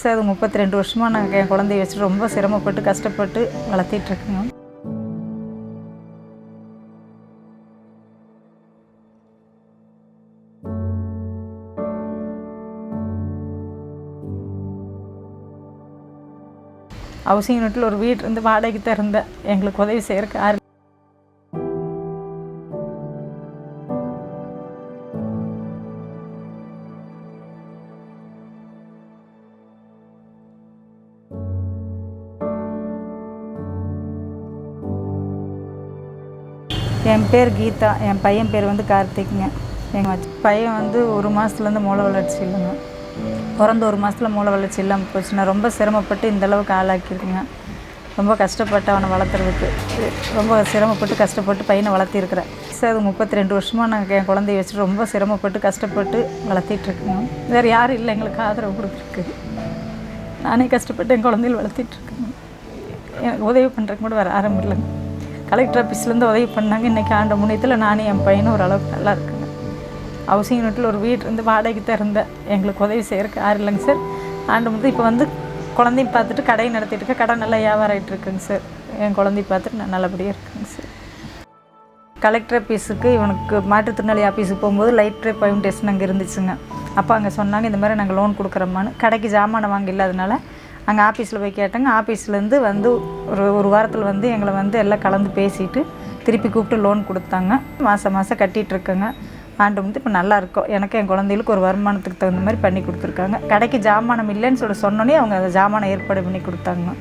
வயசு அது 32 வருஷமாக நாங்கள் என் குழந்தைய வச்சுட்டு ரொம்ப சிரமப்பட்டு கஷ்டப்பட்டு வளர்த்திட்ருக்குங்க. ஹவுசிங் யூனிட்டில் ஒரு வீடு இருந்து வாடகைக்கு தான் இருந்தேன். எங்களுக்கு உதவி செய்யறதுக்கு யாரு என் பேர் கீதா, என் பையன் பேர் வந்து கார்த்திக்ங்க. எங்கள் பையன் வந்து 1 மாதத்துலேருந்து மூளை வளர்ச்சி இல்லைங்க. பிறந்த 1 மாதத்தில் மூளை வளர்ச்சி இல்லாமல் போச்சு. நான் ரொம்ப சிரமப்பட்டு இந்தளவுக்கு ஆளாக்கியிருக்குங்க. ரொம்ப கஷ்டப்பட்டு அவனை வளர்த்துறதுக்கு ரொம்ப சிரமப்பட்டு கஷ்டப்பட்டு பையனை வளர்த்திருக்கிறேன். அது 32 வருஷமாக நாங்கள் என் குழந்தைய வச்சுட்டு ரொம்ப சிரமப்பட்டு கஷ்டப்பட்டு வளர்த்திட்ருக்குங்க. வேறு யாரும் இல்லை எங்களுக்கு ஆதரவு கொடுக்குறதுக்கு. நானே கஷ்டப்பட்டு என் குழந்தைகள் வளர்த்திட்ருக்கேங்க. எனக்கு உதவி பண்ணுறதுக்கு கூட வேறு யாரும் இல்லைங்க. கலெக்டர் ஆஃபீஸ்லேருந்து உதவி பண்ணாங்க. இன்றைக்கி ஆண்ட முன்னியத்தில் நானே என் பையனும் ஓரளவுக்கு நல்லா இருக்குங்க. ஹவுசிங் யூனிட்டில் ஒரு வீடு இருந்து வாடகைக்கு தான் இருந்தேன். எங்களுக்கு உதவி செய்யறதுக்கு யாரும் இல்லைங்க சார். ஆண்டு முன்னே இப்போ வந்து குழந்தையும் பார்த்துட்டு கடையை நடத்திட்டு இருக்கேன். கடை நல்லா வியாபாரம் ஆகிட்டு இருக்குங்க சார். என் குழந்தைய பார்த்துட்டு நான் நல்லபடியாக இருக்குங்க சார். கலெக்டர் ஆஃபீஸுக்கு இவனுக்கு மாற்றுத்திறனாளி ஆஃபீஸுக்கு போகும்போது லைட் ட்ரை ஃபவுண்டேஷன் அங்கே இருந்துச்சுங்க. அப்போ அங்கே சொன்னாங்க இந்த மாதிரி நாங்கள் லோன் கொடுக்குறோம்மான்னு. கடைக்கு ஜாமானை வாங்க இல்லாதனால அங்கே ஆஃபீஸில் போய் கேட்டாங்க. ஆஃபீஸ்லேருந்து வந்து ஒரு வாரத்தில் வந்து எங்களை வந்து எல்லாம் கலந்து பேசிவிட்டு திருப்பி கூப்பிட்டு லோன் கொடுத்தாங்க. மாதம் மாதம் கட்டிகிட்ருக்கேங்க. ஆண்டு வந்து இப்போ நல்லா இருக்கும். எனக்கு என் குழந்தைகளுக்கு ஒரு வருமானத்துக்கு தகுந்த மாதிரி பண்ணி கொடுத்துருக்காங்க. கடைக்கு ஜாமானம் இல்லைன்னு சொன்னோன்னே அவங்க அந்த ஜாமானை ஏற்பாடு பண்ணி கொடுத்தாங்க.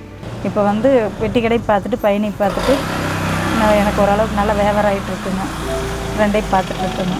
இப்போ வந்து பெட்டி கடை பார்த்துட்டு பையனை பார்த்துட்டு எனக்கு ஓரளவுக்கு நல்லா வியாபாரம் ஆகிட்டு இருக்குங்க. 2ஐயும் பார்த்துட்ருக்குங்க.